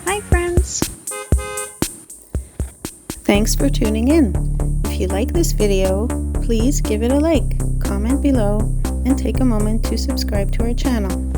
Hi friends! Thanks for tuning in. If you like this video, please give it a like, comment below, and take a moment to subscribe to our channel.